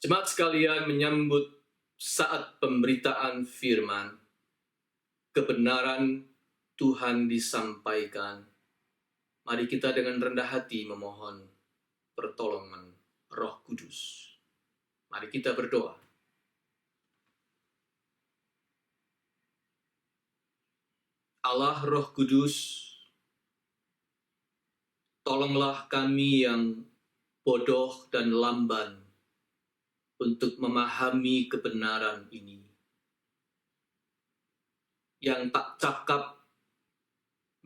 Jemaat sekalian, menyambut saat pemberitaan firman, kebenaran Tuhan disampaikan. Mari kita dengan rendah hati memohon pertolongan Roh Kudus. Mari kita berdoa. Allah Roh Kudus, tolonglah kami yang bodoh dan lamban untuk memahami kebenaran ini. Yang tak cakap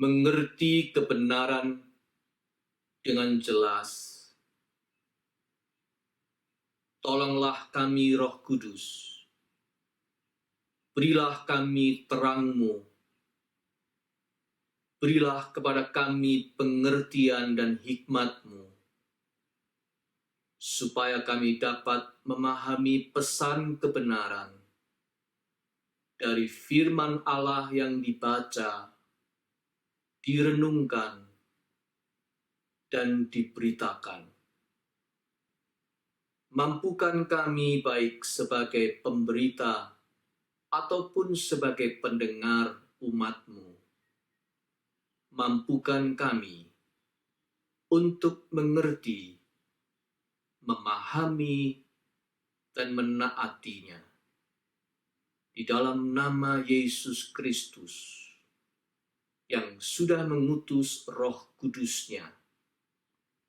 mengerti kebenaran dengan jelas. Tolonglah kami Roh Kudus. Berilah kami terang-Mu. Berilah kepada kami pengertian dan hikmat-Mu, supaya kami dapat memahami pesan kebenaran dari firman Allah yang dibaca, direnungkan, dan diberitakan. Mampukan kami baik sebagai pemberita ataupun sebagai pendengar umat-Mu. Mampukan kami untuk mengerti, memahami, dan menaatinya. Di dalam nama Yesus Kristus, yang sudah mengutus Roh Kudus-Nya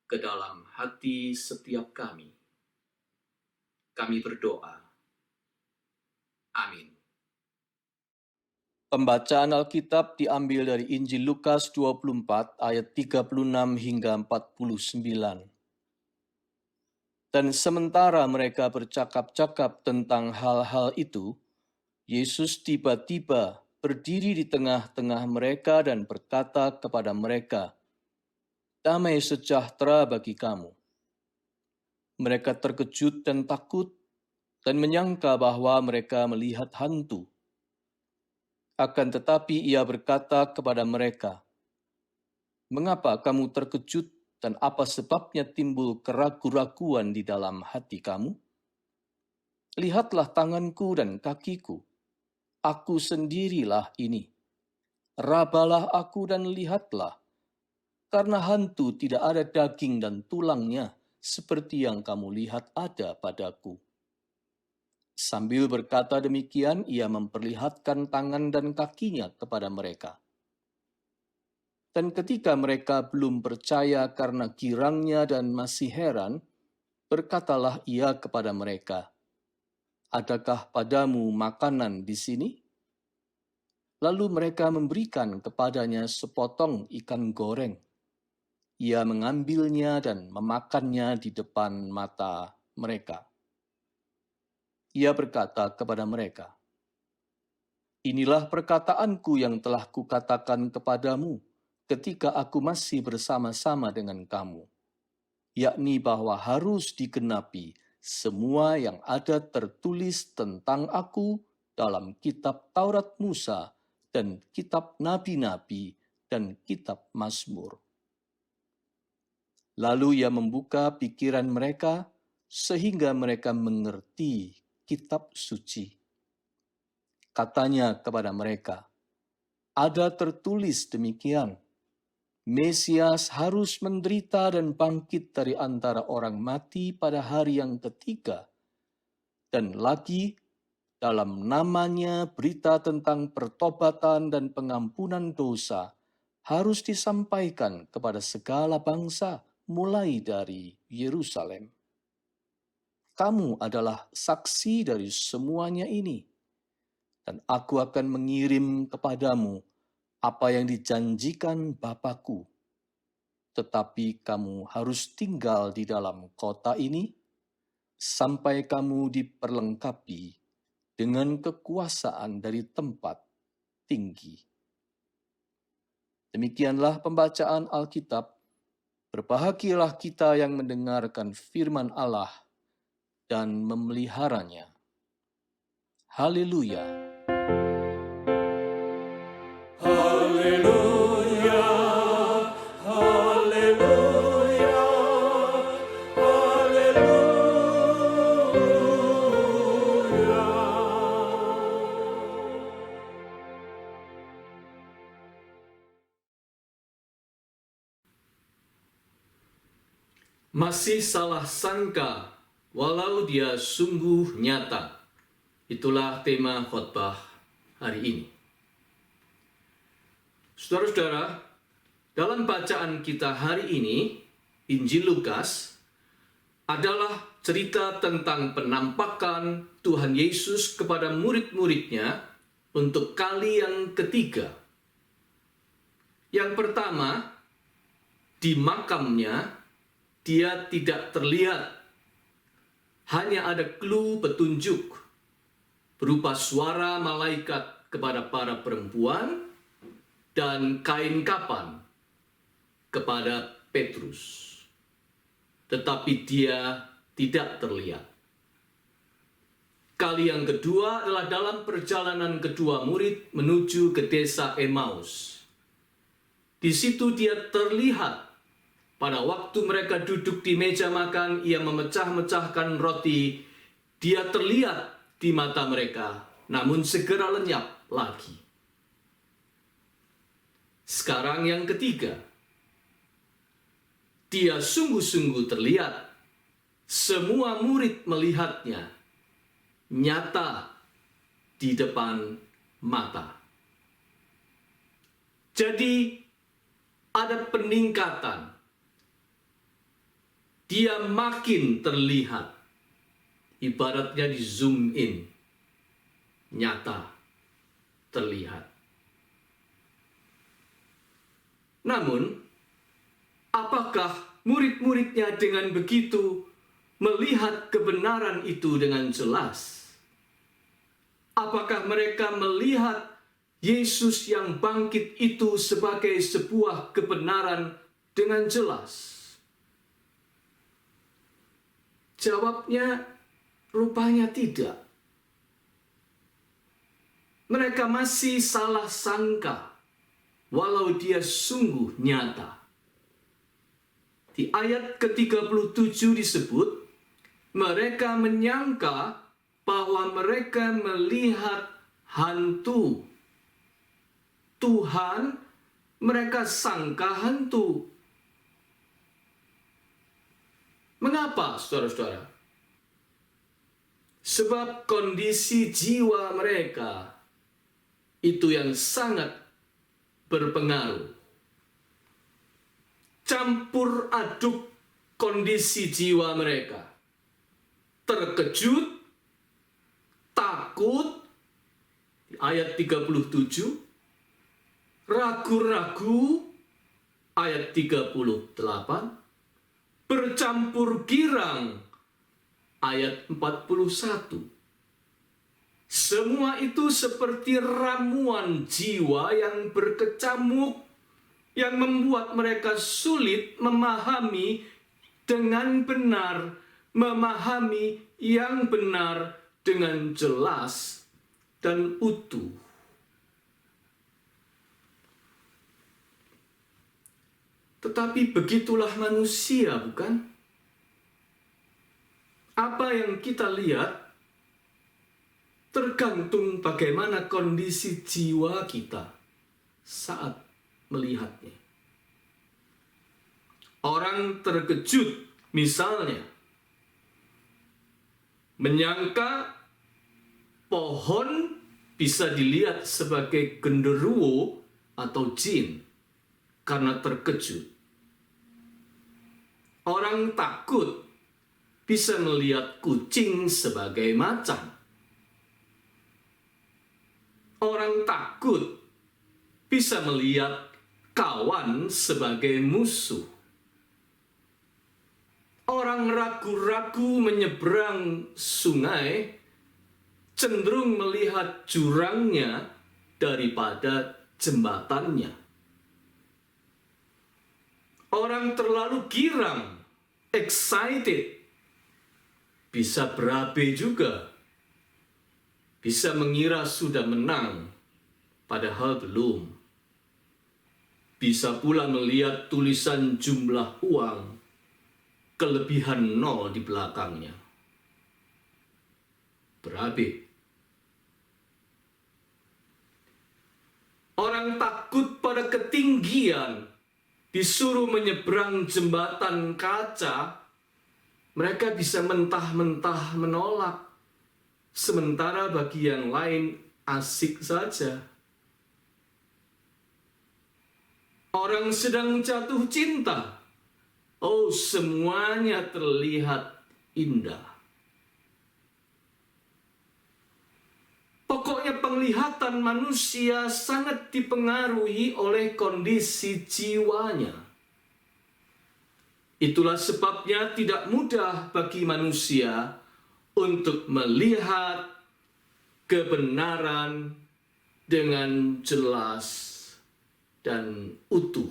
ke dalam hati setiap kami. Kami berdoa. Amin. Pembacaan Alkitab diambil dari Injil Lukas 24 ayat 36 hingga 49. Dan sementara mereka bercakap-cakap tentang hal-hal itu, Yesus tiba-tiba berdiri di tengah-tengah mereka dan berkata kepada mereka, "Damai sejahtera bagi kamu." Mereka terkejut dan takut dan menyangka bahwa mereka melihat hantu. Akan tetapi ia berkata kepada mereka, "Mengapa kamu terkejut dan apa sebabnya timbul keraguan-raguan di dalam hati kamu? Lihatlah tanganku dan kakiku. Aku sendirilah ini. Rabalah aku dan lihatlah, karena hantu tidak ada daging dan tulangnya seperti yang kamu lihat ada padaku." Sambil berkata demikian, ia memperlihatkan tangan dan kakinya kepada mereka. Dan ketika mereka belum percaya karena girangnya dan masih heran, berkatalah ia kepada mereka, "Adakah padamu makanan di sini?" Lalu mereka memberikan kepadanya sepotong ikan goreng. Ia mengambilnya dan memakannya di depan mata mereka. Ia berkata kepada mereka, "Inilah perkataanku yang telah kukatakan kepadamu ketika aku masih bersama-sama dengan kamu, yakni bahwa harus digenapi semua yang ada tertulis tentang aku dalam kitab Taurat Musa dan kitab Nabi-Nabi dan kitab Mazmur." Lalu ia membuka pikiran mereka sehingga mereka mengerti kitab suci. Katanya kepada mereka, "Ada tertulis demikian, Mesias harus menderita dan bangkit dari antara orang mati pada hari yang ketiga. Dan lagi, dalam namanya berita tentang pertobatan dan pengampunan dosa harus disampaikan kepada segala bangsa, mulai dari Yerusalem. Kamu adalah saksi dari semuanya ini, dan aku akan mengirim kepadamu apa yang dijanjikan Bapa-Ku. Tetapi kamu harus tinggal di dalam kota ini sampai kamu diperlengkapi dengan kekuasaan dari tempat tinggi." Demikianlah pembacaan Alkitab. Berbahagialah kita yang mendengarkan firman Allah dan memeliharanya. Haleluya. Haleluya, haleluya, haleluya. masih salah sangka walau dia sungguh nyata. Itulah tema khotbah hari ini. Saudara-saudara, dalam bacaan kita hari ini, Injil Lukas adalah cerita tentang penampakan Tuhan Yesus kepada murid-muridnya untuk kali yang ketiga. Yang pertama, di makamnya dia tidak terlihat. Hanya ada clue petunjuk berupa suara malaikat kepada para perempuan dan kain kapan kepada Petrus. Tetapi dia tidak terlihat. Kali yang kedua adalah dalam perjalanan kedua murid menuju ke desa Emmaus. Di situ dia terlihat. Pada waktu mereka duduk di meja makan, ia memecah-mecahkan roti. Dia terlihat di mata mereka, namun segera lenyap lagi. Sekarang yang ketiga, dia sungguh-sungguh terlihat. Semua murid melihatnya nyata di depan mata. Jadi ada peningkatan. Dia makin terlihat. Ibaratnya di zoom in. Nyata terlihat. Namun, apakah murid-muridnya dengan begitu melihat kebenaran itu dengan jelas? Apakah mereka melihat Yesus yang bangkit itu sebagai sebuah kebenaran dengan jelas? Jawabnya, rupanya tidak. Mereka masih salah sangka, walau dia sungguh nyata. Di ayat ke-37 disebut, mereka menyangka bahwa mereka melihat hantu. Tuhan, mereka sangka hantu. Mengapa, saudara-saudara? Sebab kondisi jiwa mereka itu yang sangat berpengaruh. Campur aduk kondisi jiwa mereka. Terkejut, takut, ayat 37, ragu-ragu, ayat 38, bercampur girang, ayat 41. Semua itu seperti ramuan jiwa yang berkecamuk, yang membuat mereka sulit memahami dengan benar, memahami yang benar dengan jelas dan utuh. Tetapi begitulah manusia, bukan? Apa yang kita lihat tergantung bagaimana kondisi jiwa kita saat melihatnya. Orang terkejut, misalnya, menyangka pohon bisa dilihat sebagai genderuwo atau jin karena terkejut. Orang takut bisa melihat kucing sebagai macan. Orang takut bisa melihat kawan sebagai musuh. Orang ragu-ragu menyeberang sungai cenderung melihat jurangnya daripada jembatannya. Orang terlalu girang, excited, bisa berabe juga. Bisa mengira sudah menang, padahal belum. Bisa pula melihat tulisan jumlah uang, kelebihan 0 di belakangnya. Berabe. Orang takut pada ketinggian, disuruh menyeberang jembatan kaca mereka bisa mentah-mentah menolak, sementara bagi yang lain asik saja. Orang sedang jatuh cinta, oh semuanya terlihat indah. Pokoknya penglihatan manusia sangat dipengaruhi oleh kondisi jiwanya. Itulah sebabnya tidak mudah bagi manusia untuk melihat kebenaran dengan jelas dan utuh.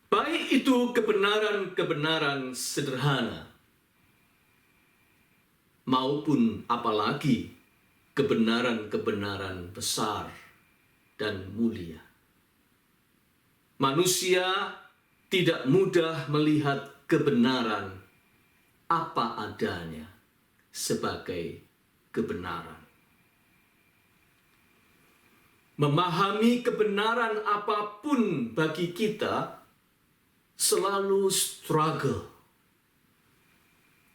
Baik itu kebenaran-kebenaran sederhana, maupun apalagi kebenaran-kebenaran besar dan mulia. Manusia tidak mudah melihat kebenaran apa adanya sebagai kebenaran. Memahami kebenaran apapun bagi kita selalu struggle,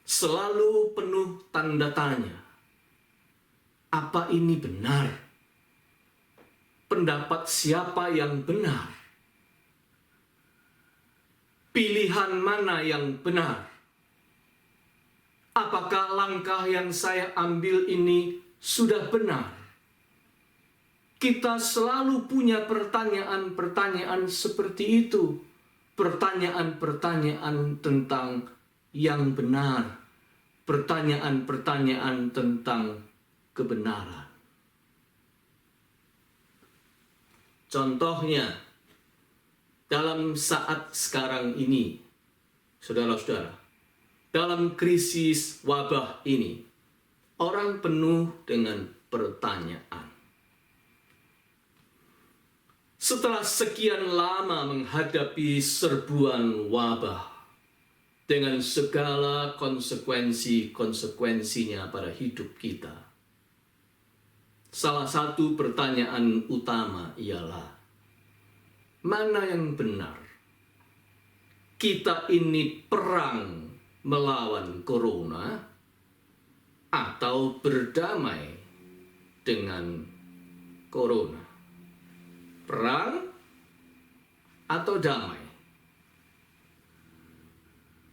selalu penuh tanda tanya. Apa ini benar? Pendapat siapa yang benar? Pilihan mana yang benar? Apakah langkah yang saya ambil ini sudah benar? Kita selalu punya pertanyaan-pertanyaan seperti itu. Pertanyaan-pertanyaan tentang yang benar. Pertanyaan-pertanyaan tentang kebenaran. Contohnya, dalam saat sekarang ini, saudara-saudara, dalam krisis wabah ini, orang penuh dengan pertanyaan. Setelah sekian lama menghadapi serbuan wabah dengan segala konsekuensi-konsekuensinya pada hidup kita, salah satu pertanyaan utama ialah, mana yang benar? Kita ini perang melawan corona atau berdamai dengan corona? Perang atau damai?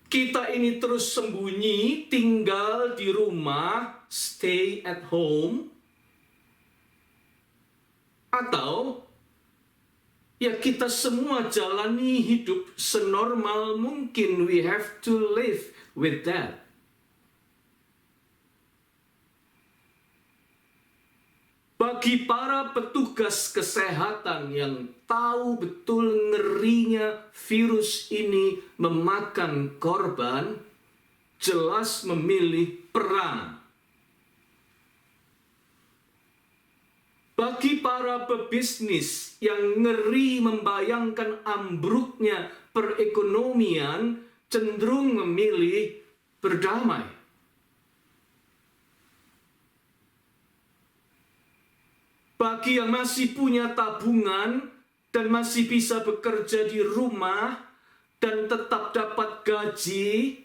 Kita ini terus sembunyi, tinggal di rumah, stay at home, atau ya kita semua jalani hidup senormal mungkin. We have to live with that. Bagi para petugas kesehatan yang tahu betul ngerinya virus ini memakan korban, jelas memilih perang. Bagi para pebisnis yang ngeri membayangkan ambruknya perekonomian, cenderung memilih berdamai. Bagi yang masih punya tabungan dan masih bisa bekerja di rumah dan tetap dapat gaji,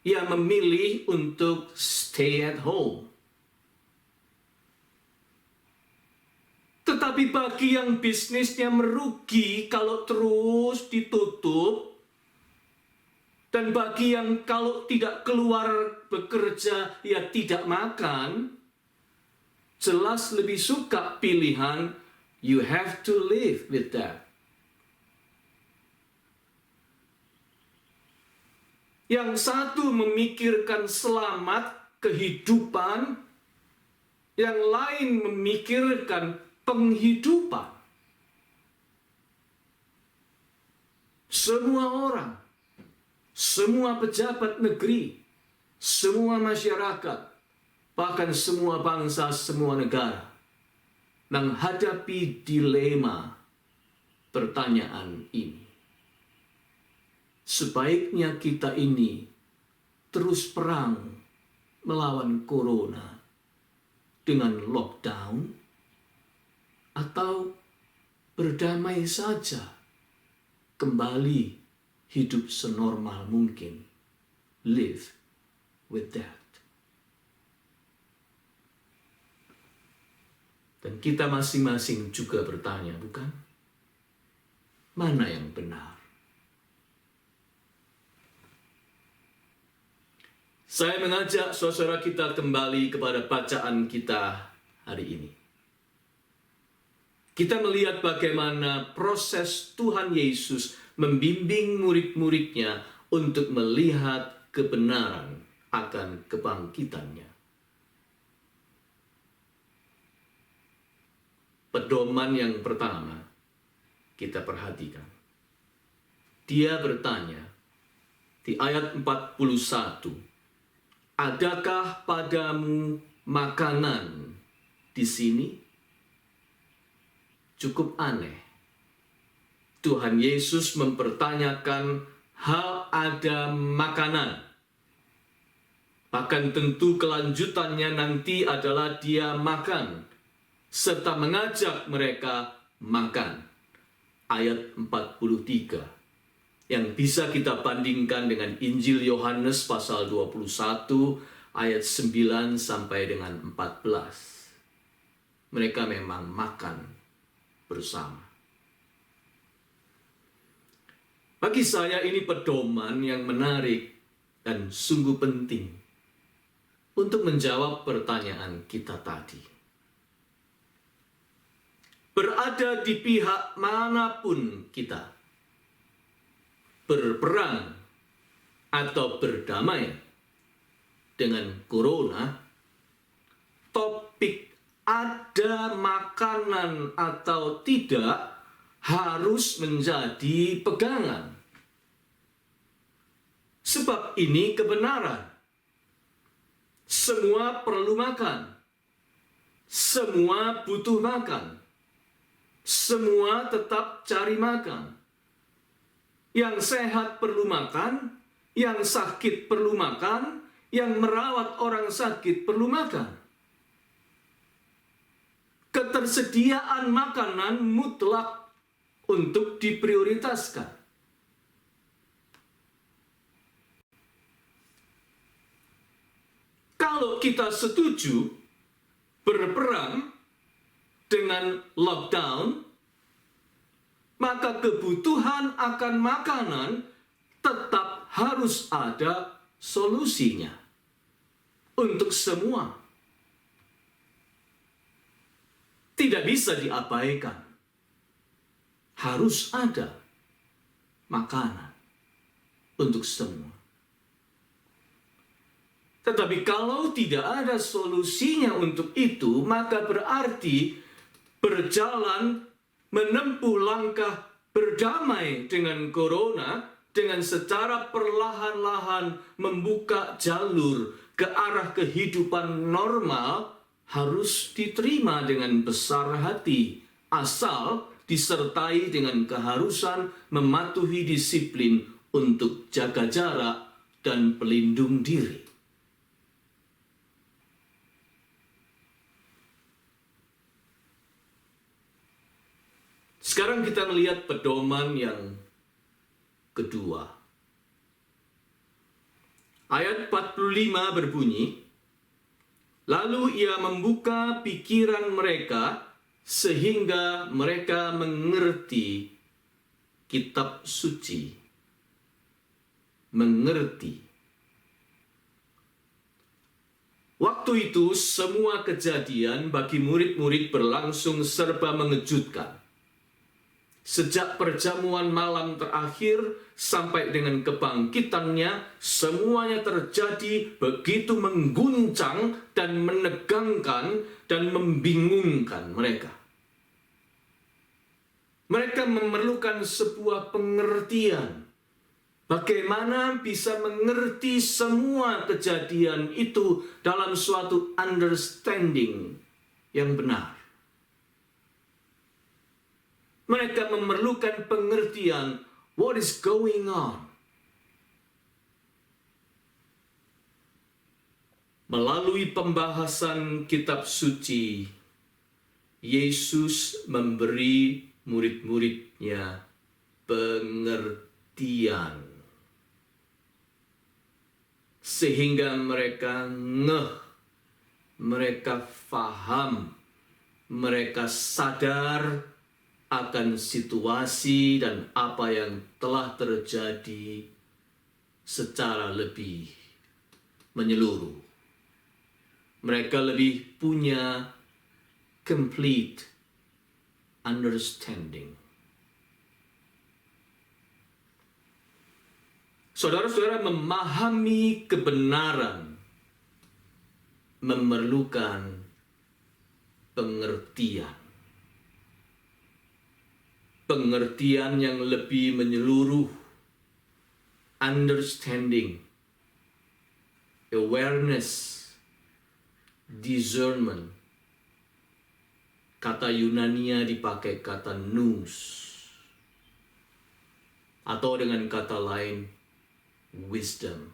ia memilih untuk stay at home. Tetapi bagi yang bisnisnya merugi kalau terus ditutup, dan bagi yang kalau tidak keluar bekerja, ia tidak makan, jelas lebih suka pilihan you have to live with that. Yang satu memikirkan selamat, kehidupan, yang lain memikirkan penghidupan. Semua orang, semua pejabat negeri, semua masyarakat, bahkan semua bangsa, semua negara menghadapi dilema pertanyaan ini. Sebaiknya kita ini terus perang melawan corona dengan lockdown, atau berdamai saja kembali hidup senormal mungkin. Live with that. Dan kita masing-masing juga bertanya, bukan? Mana yang benar? Saya mengajak saudara kita kembali kepada bacaan kita hari ini. Kita melihat bagaimana proses Tuhan Yesus membimbing murid-muridnya untuk melihat kebenaran akan kebangkitannya. Pedoman yang pertama kita perhatikan. Dia bertanya di ayat 41, adakah padamu makanan di sini? Cukup aneh. Tuhan Yesus mempertanyakan hal ada makanan. Bahkan tentu kelanjutannya nanti adalah dia makan, serta mengajak mereka makan. Ayat 43 yang bisa kita bandingkan dengan Injil Yohanes pasal 21 ayat 9 sampai dengan 14. Mereka memang makan bersama. Bagi saya ini pedoman yang menarik dan sungguh penting untuk menjawab pertanyaan kita tadi. Berada di pihak manapun kita, berperang atau berdamai dengan corona, topik ada makanan atau tidak harus menjadi pegangan. Sebab ini kebenaran. Semua perlu makan. Semua butuh makan. Semua tetap cari makan. Yang sehat perlu makan, yang sakit perlu makan, yang merawat orang sakit perlu makan. Ketersediaan makanan mutlak untuk diprioritaskan. Kalau kita setuju berperang dengan lockdown, maka kebutuhan akan makanan tetap harus ada solusinya untuk semua. Tidak bisa diabaikan. Harus ada makanan untuk semua. Tetapi kalau tidak ada solusinya untuk itu, maka berarti berjalan menempuh langkah berdamai dengan corona dengan secara perlahan-lahan membuka jalur ke arah kehidupan normal harus diterima dengan besar hati, asal disertai dengan keharusan mematuhi disiplin untuk jaga jarak dan pelindung diri. Sekarang kita melihat pedoman yang kedua. Ayat 45 berbunyi, lalu ia membuka pikiran mereka sehingga mereka mengerti kitab suci. Mengerti. Waktu itu semua kejadian bagi murid-murid berlangsung serba mengejutkan. Sejak perjamuan malam terakhir sampai dengan kebangkitannya, semuanya terjadi begitu mengguncang dan menegangkan dan membingungkan mereka. Mereka memerlukan sebuah pengertian. Bagaimana bisa mengerti semua kejadian itu dalam suatu understanding yang benar. Mereka memerlukan pengertian, what is going on? Melalui pembahasan kitab suci, Yesus memberi murid-muridnya pengertian. Sehingga mereka ngeh, mereka faham, mereka sadar akan situasi dan apa yang telah terjadi secara lebih menyeluruh. Mereka lebih punya complete understanding. Saudara-saudara, memahami kebenaran memerlukan pengertian. Pengertian yang lebih menyeluruh, understanding, awareness, discernment. Kata Yunania dipakai kata nous, atau dengan kata lain, wisdom.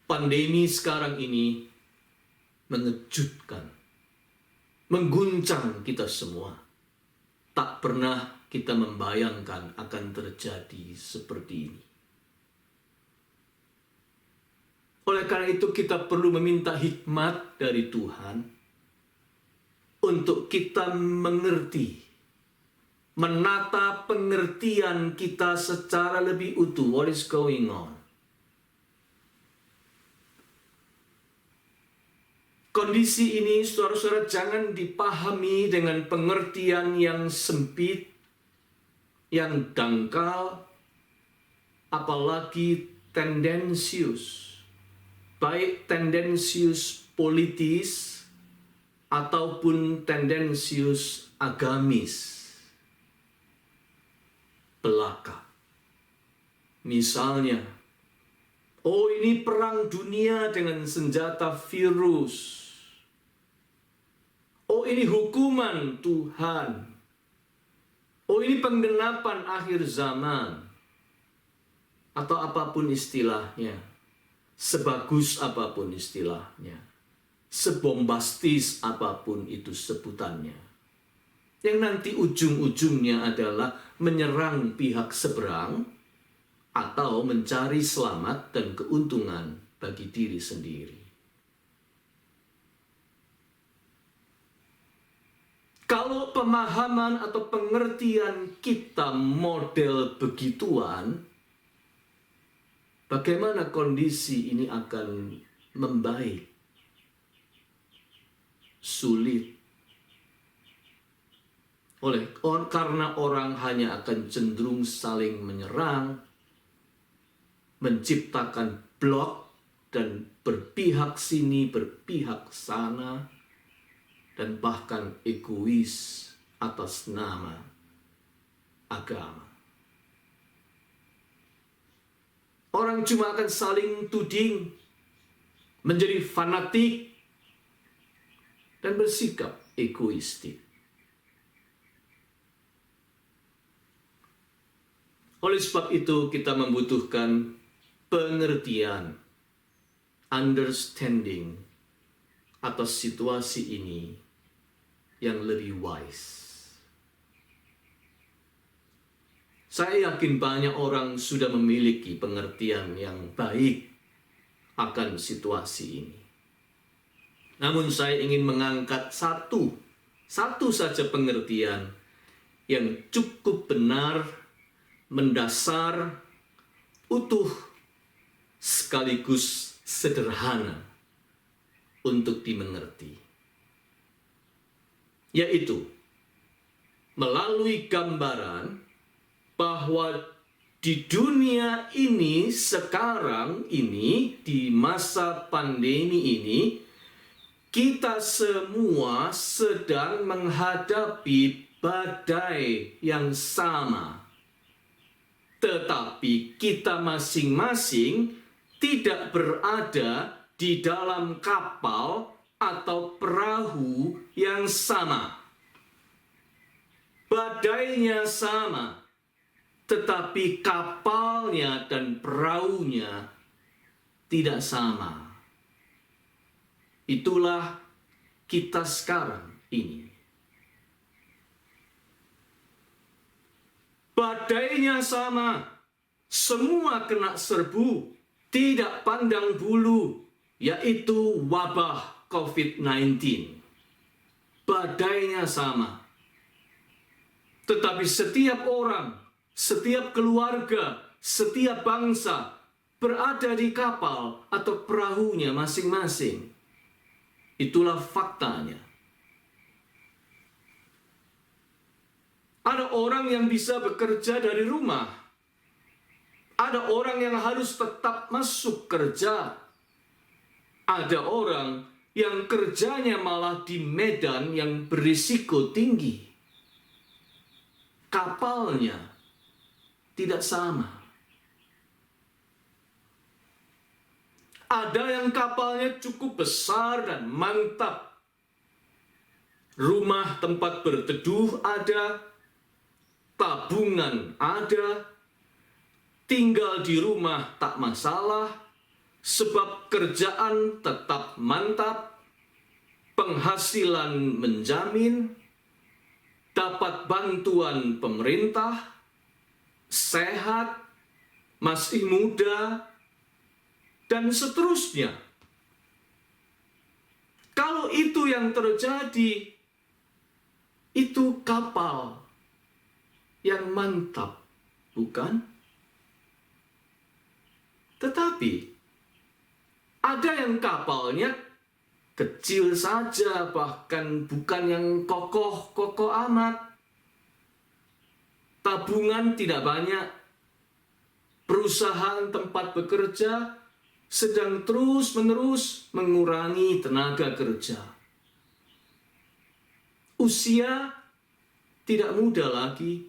Pandemi sekarang ini mengejutkan, mengguncang kita semua. Tak pernah kita membayangkan akan terjadi seperti ini. Oleh karena itu kita perlu meminta hikmat dari Tuhan untuk kita mengerti, menata pengertian kita secara lebih utuh. What is going on? Kondisi ini, saudara-saudara, jangan dipahami dengan pengertian yang sempit, yang dangkal, apalagi tendensius. Baik tendensius politis ataupun tendensius agamis belaka. Misalnya, oh ini perang dunia dengan senjata virus. Oh ini hukuman Tuhan. Oh ini penggenapan akhir zaman. Atau apapun istilahnya. Sebagus apapun istilahnya. Sebombastis apapun itu sebutannya. Yang nanti ujung-ujungnya adalah menyerang pihak seberang atau mencari selamat dan keuntungan bagi diri sendiri. Kalau pemahaman atau pengertian kita model begituan, bagaimana kondisi ini akan membaik? Sulit. Karena orang hanya akan cenderung saling menyerang, menciptakan blok dan berpihak sini, berpihak sana, dan bahkan egois atas nama agama. Orang cuma akan saling tuding, menjadi fanatik, dan bersikap egoistik. Oleh sebab itu kita membutuhkan pengertian, understanding atas situasi ini yang lebih wise. Saya yakin banyak orang sudah memiliki pengertian yang baik akan situasi ini. Namun saya ingin mengangkat satu saja pengertian yang cukup benar, mendasar, utuh, sekaligus sederhana untuk dimengerti. Yaitu, melalui gambaran bahwa di dunia ini, sekarang ini, di masa pandemi ini, kita semua sedang menghadapi badai yang sama. Tetapi kita masing-masing tidak berada di dalam kapal atau perahu yang sama. Badainya sama, tetapi kapalnya dan perahunya tidak sama. Itulah kita sekarang ini. Badainya sama, semua kena serbu, tidak pandang bulu, yaitu wabah COVID-19. Badainya sama. Tetapi setiap orang, setiap keluarga, setiap bangsa berada di kapal atau perahunya masing-masing. Itulah faktanya. Ada orang yang bisa bekerja dari rumah. Ada orang yang harus tetap masuk kerja. Ada orang yang kerjanya malah di medan yang berisiko tinggi. Kapalnya tidak sama. Ada yang kapalnya cukup besar dan mantap. Rumah tempat berteduh ada, tabungan ada, tinggal di rumah tak masalah, sebab kerjaan tetap mantap, penghasilan menjamin, dapat bantuan pemerintah, sehat, masih muda, dan seterusnya. Kalau itu yang terjadi, itu kapal yang mantap, bukan? Tetapi ada yang kapalnya kecil saja, bahkan bukan yang kokoh-kokoh amat. Tabungan tidak banyak. Perusahaan tempat bekerja sedang terus-menerus mengurangi tenaga kerja. Usia tidak muda lagi.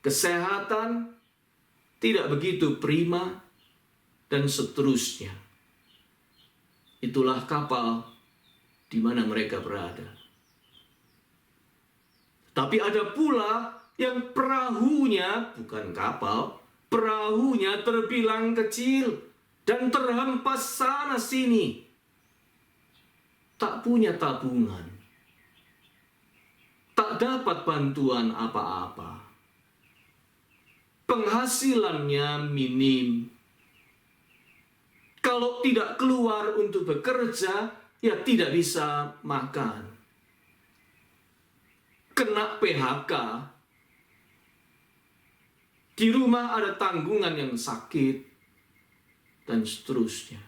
Kesehatan tidak begitu prima, dan seterusnya. Itulah kapal di mana mereka berada. Tapi ada pula yang perahunya bukan kapal, perahunya terbilang kecil dan terhempas sana sini. Tak punya tabungan. Tak dapat bantuan apa-apa. Penghasilannya minim. Kalau tidak keluar untuk bekerja, ya tidak bisa makan. Kena PHK. Di rumah ada tanggungan yang sakit, dan seterusnya.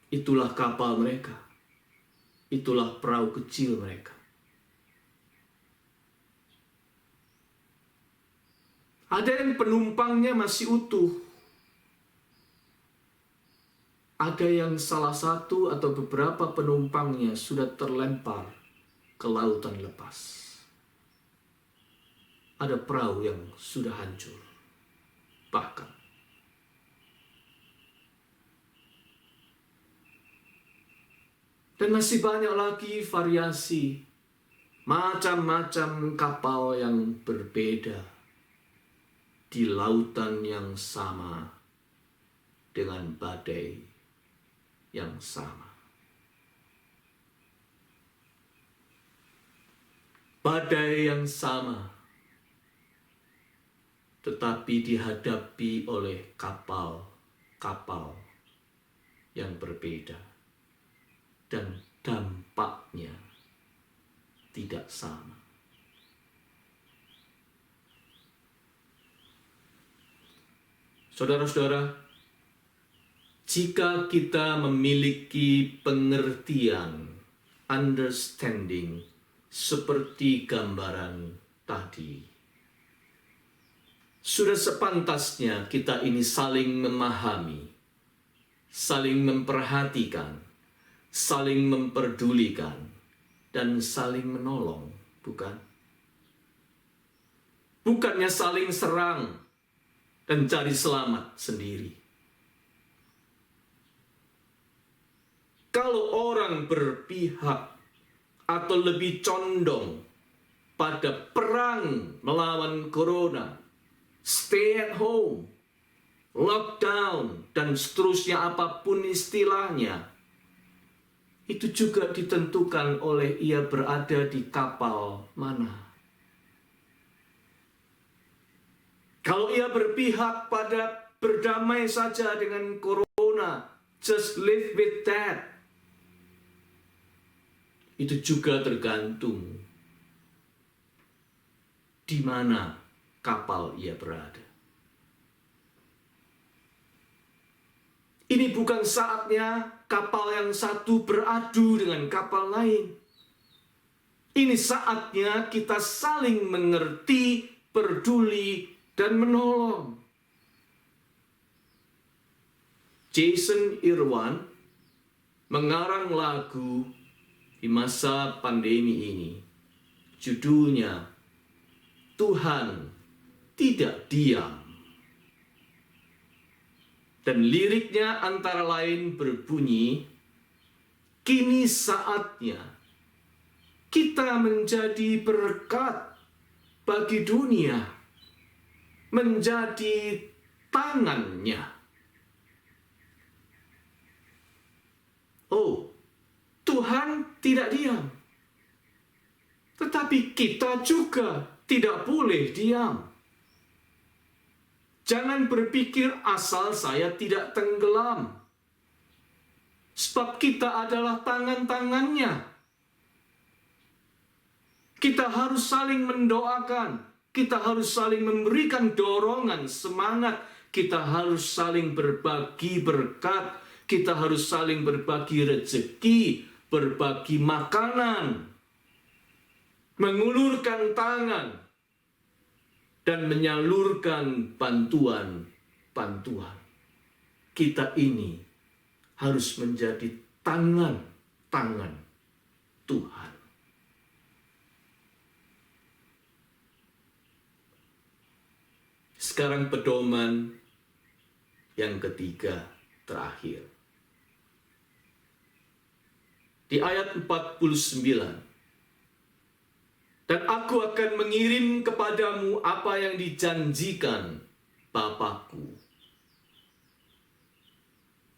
Itulah kapal mereka. Itulah perahu kecil mereka. Ada yang penumpangnya masih utuh. Ada yang salah satu atau beberapa penumpangnya sudah terlempar ke lautan lepas. Ada perahu yang sudah hancur. Bahkan dan masih banyak lagi variasi, macam-macam kapal yang berbeda di lautan yang sama dengan badai yang sama. Badai yang sama, tetapi dihadapi oleh kapal-kapal yang berbeda, dan dampaknya tidak sama. Saudara-saudara, jika kita memiliki pengertian, understanding, seperti gambaran tadi, sudah sepantasnya kita ini saling memahami, saling memperhatikan, saling memperdulikan, dan saling menolong, bukan? Bukannya saling serang dan cari selamat sendiri. Kalau orang berpihak atau lebih condong pada perang melawan corona, stay at home, lockdown, dan seterusnya apapun istilahnya, itu juga ditentukan oleh ia berada di kapal mana. Kalau ia berpihak pada berdamai saja dengan corona, just live with that, itu juga tergantung di mana kapal ia berada. Ini bukan saatnya kapal yang satu beradu dengan kapal lain. Ini saatnya kita saling mengerti, peduli, dan menolong. Jason Irwan mengarang lagu di masa pandemi ini. Judulnya, Tuhan Tidak Diam. Dan liriknya antara lain berbunyi, kini saatnya kita menjadi berkat bagi dunia, menjadi tangannya. Oh, Tuhan tidak diam. Tetapi kita juga tidak boleh diam. Jangan berpikir asal saya tidak tenggelam. Sebab kita adalah tangan-tangannya. Kita harus saling mendoakan. Kita harus saling memberikan dorongan, semangat. Kita harus saling berbagi berkat. Kita harus saling berbagi rezeki, berbagi makanan, mengulurkan tangan, dan menyalurkan bantuan-bantuan. Kita ini harus menjadi tangan-tangan Tuhan. Sekarang pedoman yang ketiga terakhir. Di ayat 49. Dan aku akan mengirim kepadamu apa yang dijanjikan Bapakku.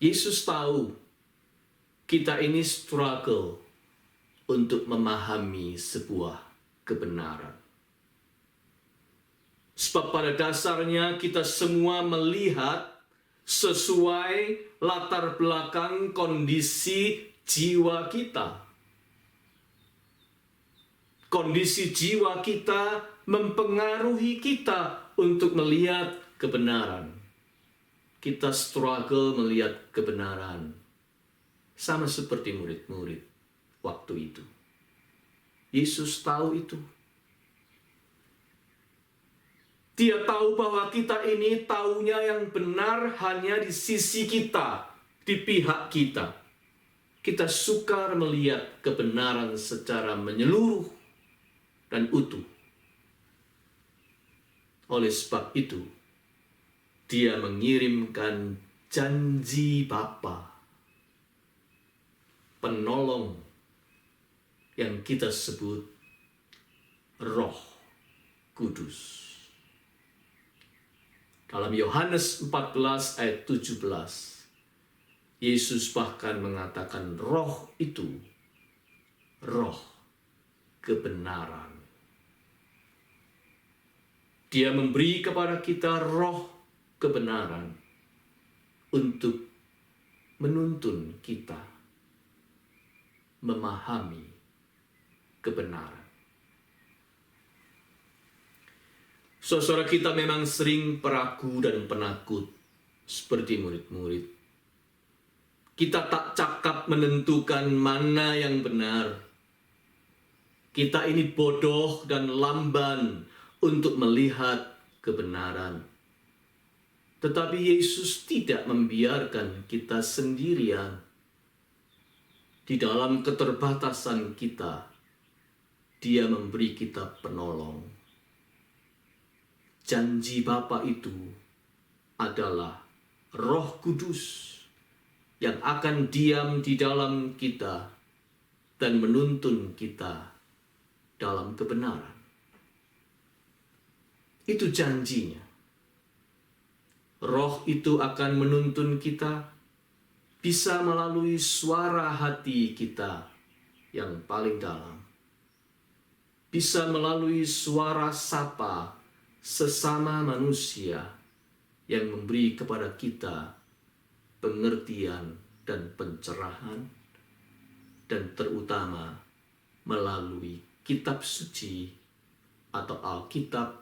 Yesus tahu kita ini struggle untuk memahami sebuah kebenaran. Sebab pada dasarnya kita semua melihat sesuai latar belakang kondisi jiwa kita. Kondisi jiwa kita mempengaruhi kita untuk melihat kebenaran. Kita struggle melihat kebenaran. Sama seperti murid-murid waktu itu. Yesus tahu itu. Dia tahu bahwa kita ini taunya yang benar hanya di sisi kita, di pihak kita. Kita sukar melihat kebenaran secara menyeluruh dan utuh. Oleh sebab itu, dia mengirimkan janji Bapa, penolong yang kita sebut Roh Kudus. Dalam Yohanes 14 ayat 17, Yesus bahkan mengatakan roh itu, roh kebenaran. Dia memberi kepada kita roh kebenaran untuk menuntun kita memahami kebenaran. Saudara kita memang sering peragu dan penakut seperti murid-murid. Kita tak cakap menentukan mana yang benar. Kita ini bodoh dan lamban untuk melihat kebenaran. Tetapi Yesus tidak membiarkan kita sendirian. Di dalam keterbatasan kita, Dia memberi kita penolong. Janji Bapa itu adalah Roh Kudus yang akan diam di dalam kita dan menuntun kita dalam kebenaran. Itu janjinya. Roh itu akan menuntun kita bisa melalui suara hati kita yang paling dalam, bisa melalui suara sapa sesama manusia yang memberi kepada kita pengertian dan pencerahan, dan terutama melalui kitab suci atau Alkitab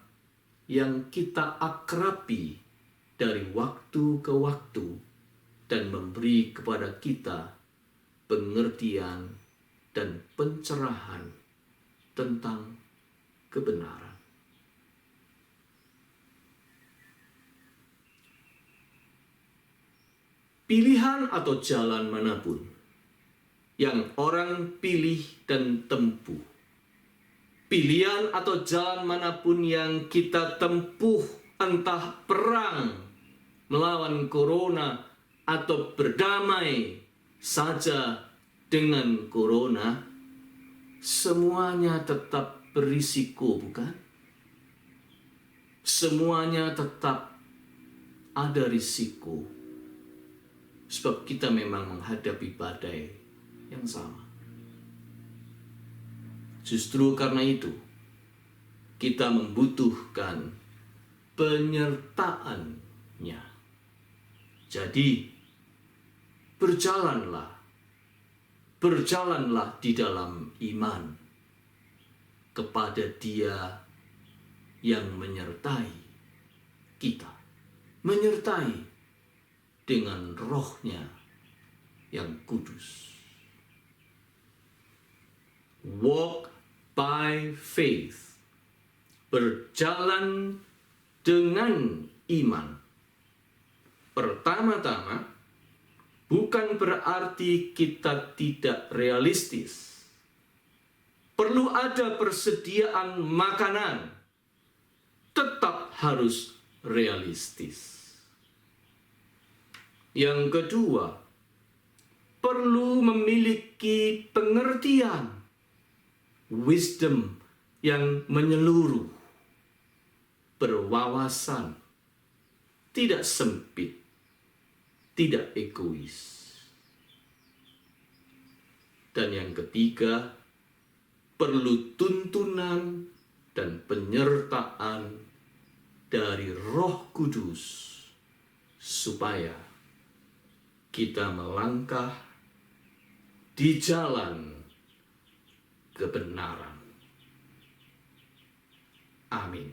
yang kita akrabi dari waktu ke waktu dan memberi kepada kita pengertian dan pencerahan tentang kebenaran. Pilihan atau jalan manapun yang orang pilih dan tempuh, pilihan atau jalan manapun yang kita tempuh, entah perang melawan corona atau berdamai saja dengan corona, semuanya tetap berisiko, bukan? Semuanya tetap ada risiko, sebab kita memang menghadapi badai yang sama. Justru karena itu, kita membutuhkan penyertaannya. Jadi, berjalanlah di dalam iman kepada Dia yang menyertai kita, menyertai dengan Roh-Nya yang kudus. Walk by faith, berjalan dengan iman. Pertama-tama, bukan berarti kita tidak realistis. Perlu ada persediaan makanan, tetap harus realistis. Yang kedua, perlu memiliki pengertian, wisdom yang menyeluruh, berwawasan, tidak sempit, tidak egois. Dan yang ketiga, perlu tuntunan dan penyertaan dari Roh Kudus supaya kita melangkah di jalan kebenaran. Amin.